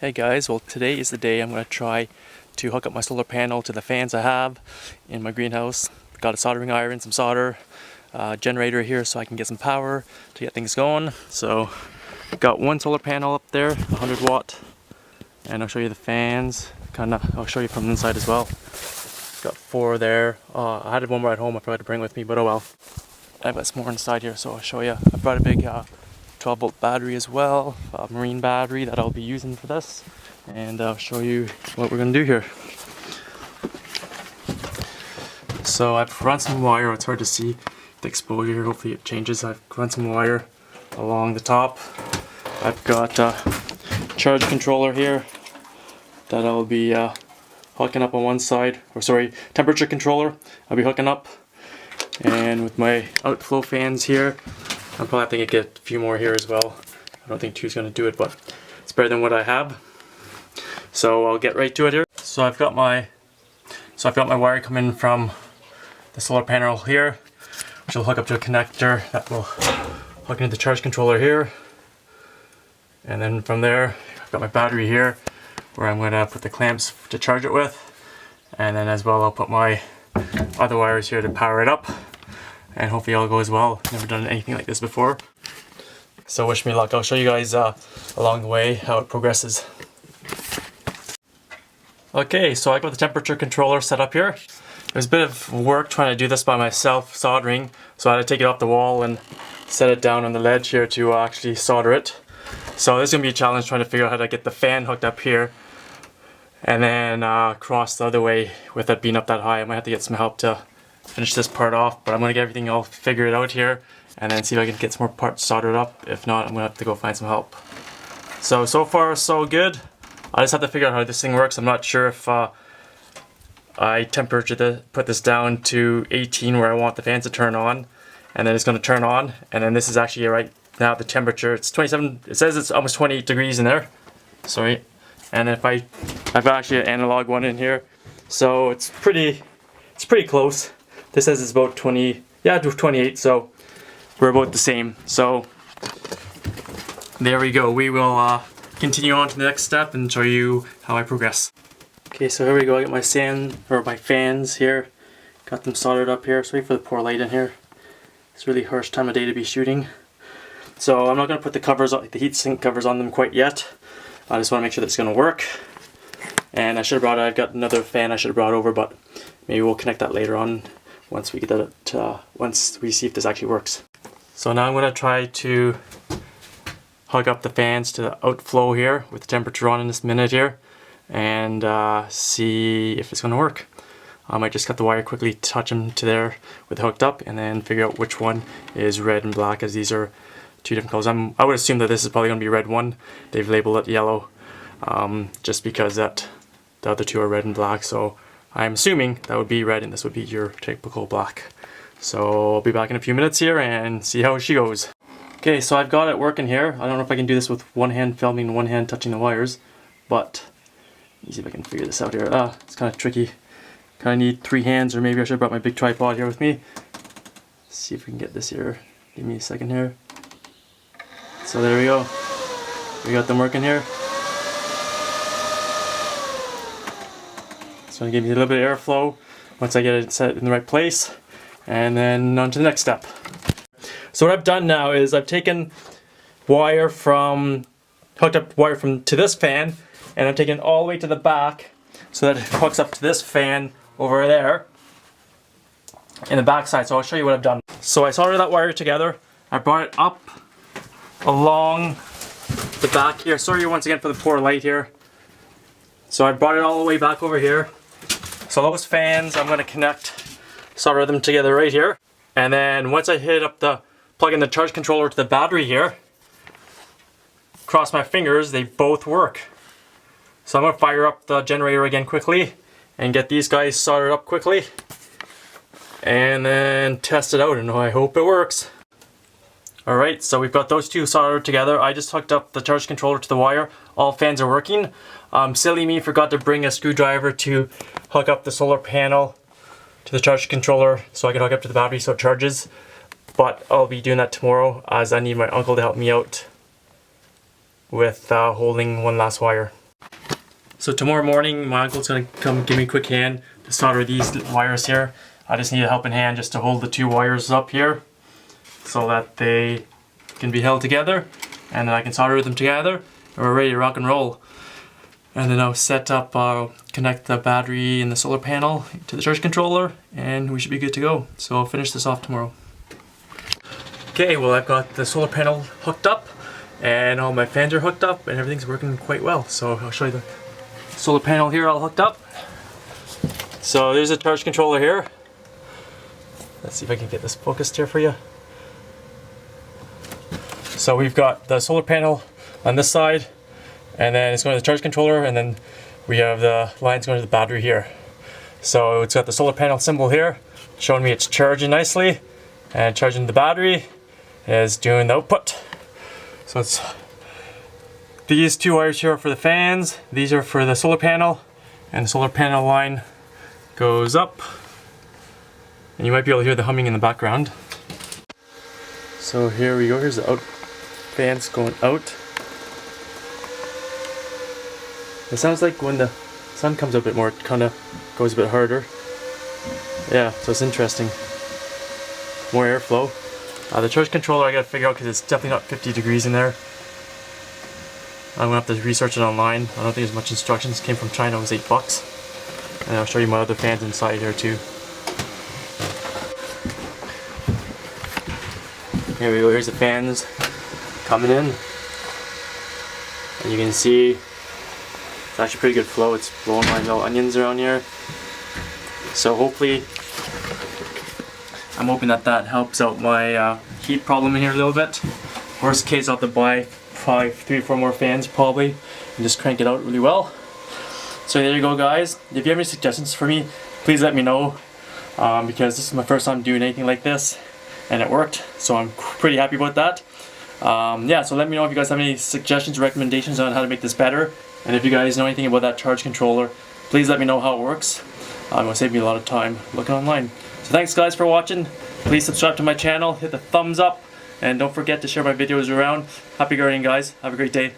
Hey guys, well today is the day I'm going to try to hook up my solar panel to the fans I have in my greenhouse. Got a soldering iron, some solder, generator here so I can get some power to get things going. So got one solar panel up there, 100 watt, and I'll show you the fans. I'll show you from the inside as well. Got four there. I had one more at home I forgot to bring with me, but oh well. I've got some more inside here, so I'll show you. I brought a big 12 volt battery as well, a marine battery that I'll be using for this, and I'll show you what we're going to do here. So I've run some wire. It's hard to see the exposure here, hopefully it changes. I've run some wire along the top. I've got a charge controller here that I'll be hooking up on one side, or sorry, temperature controller I'll be hooking up, and with my outflow fans here I'll probably have to get a few more here as well. I don't think two's going to do it, but it's better than what I have. So I'll get right to it here. So I've got my wire coming from the solar panel here, which will hook up to a connector that will hook into the charge controller here. And then from there, I've got my battery here where I'm going to put the clamps to charge it with. And then as well, I'll put my other wires here to power it up. And hopefully all goes well. Never done anything like this before. So wish me luck. I'll show you guys along the way how it progresses. Okay, so I got the temperature controller set up here. It was a bit of work trying to do this by myself, soldering. So I had to take it off the wall and set it down on the ledge here to actually solder it. So this is going to be a challenge trying to figure out how to get the fan hooked up here. And then cross the other way with it being up that high. I might have to get some help to finish this part off, but I'm going to get everything all figured out here and then see if I can get some more parts soldered up. If not, I'm going to have to go find some help. So far so good. I just have to figure out how this thing works. I'm not sure if I put this down to 18 where I want the fans to turn on, and then it's going to turn on, and then this is actually right now the temperature. It's 27, it says it's almost 28 degrees in there. Sorry. And if I've got actually an analog one in here, so it's pretty close. This says it's about 20, yeah, 28, so we're about the same. So there we go. We will continue on to the next step and show you how I progress. Okay, so here we go. I got my fans here. Got them soldered up here. Sorry for the poor light in here. It's a really harsh time of day to be shooting. So I'm not going to put the covers, the heatsink covers on them quite yet. I just want to make sure that it's going to work. And I've got another fan I should have brought over, but maybe we'll connect that later on once we get that, once we see if this actually works. So now I'm going to try to hook up the fans to the outflow here with the temperature on in this minute here, and see if it's going to work. I might just cut the wire quickly, touch them to there with it hooked up, and then figure out which one is red and black, as these are two different colors. I would assume that this is probably going to be red one. They've labeled it yellow, just because that the other two are red and black. So I'm assuming that would be red and this would be your typical black. So I'll be back in a few minutes here and see how she goes. Okay, so I've got it working here. I don't know if I can do this with one hand filming and one hand touching the wires, but let me see if I can figure this out here. It's kind of tricky. Kind of need three hands, or maybe I should have brought my big tripod here with me. Let's see if we can get this here. Give me a second here. So there we go. We got them working here. It's going to give me a little bit of airflow once I get it set in the right place, and then on to the next step. So what I've done now is I've taken hooked up wire to this fan, and I've taken it all the way to the back so that it hooks up to this fan over there in the back side. So I'll show you what I've done. So I soldered that wire together. I brought it up along the back here. Sorry once again for the poor light here. So I brought it all the way back over here. So those fans I'm going to solder them together right here. And then once I plug in the charge controller to the battery here, cross my fingers, they both work. So I'm going to fire up the generator again quickly and get these guys soldered up quickly and then test it out, and I hope it works. Alright, so we've got those two soldered together. I just hooked up the charge controller to the wire. All fans are working. Silly me, forgot to bring a screwdriver to hook up the solar panel to the charge controller so I can hook up to the battery so it charges. But I'll be doing that tomorrow, as I need my uncle to help me out with holding one last wire. So tomorrow morning, my uncle's gonna come give me a quick hand to solder these wires here. I just need a helping hand just to hold the two wires up here so that they can be held together, and then I can solder them together and we're ready to rock and roll. And then I'll set up, connect the battery and the solar panel to the charge controller, and we should be good to go. So I'll finish this off tomorrow. Okay, well I've got the solar panel hooked up and all my fans are hooked up and everything's working quite well. So I'll show you the solar panel here all hooked up. So there's a charge controller here. Let's see if I can get this focused here for you. So we've got the solar panel on this side, and then it's going to the charge controller, and then we have the lines going to the battery here. So it's got the solar panel symbol here showing me it's charging nicely, and charging the battery is doing the output. So it's these two wires here are for the fans, these are for the solar panel, and the solar panel line goes up, and you might be able to hear the humming in the background. So here we go, here's the out fans going out. It sounds like when the sun comes up a bit more, it kind of goes a bit harder. Yeah, so it's interesting. More airflow. The charge controller I gotta figure out because it's definitely not 50 degrees in there. I'm gonna have to research it online. I don't think there's much instructions. It came from China, it was $8. And I'll show you my other fans inside here too. Here we go, here's the fans coming in. And you can see it's actually pretty good flow. It's blowing my little onions around here. So hopefully, I'm hoping that that helps out my heat problem in here a little bit. Worst case, I'll have to buy probably 3 or 4 more fans probably and just crank it out really well. So there you go guys. If you have any suggestions for me, please let me know, because this is my first time doing anything like this and it worked, so I'm pretty happy about that. Yeah, so let me know if you guys have any suggestions or recommendations on how to make this better, and if you guys know anything about that charge controller, please let me know how it works. It will save me a lot of time looking online. So thanks guys for watching. Please subscribe to my channel, hit the thumbs up, and don't forget to share my videos around. Happy gardening guys, have a great day.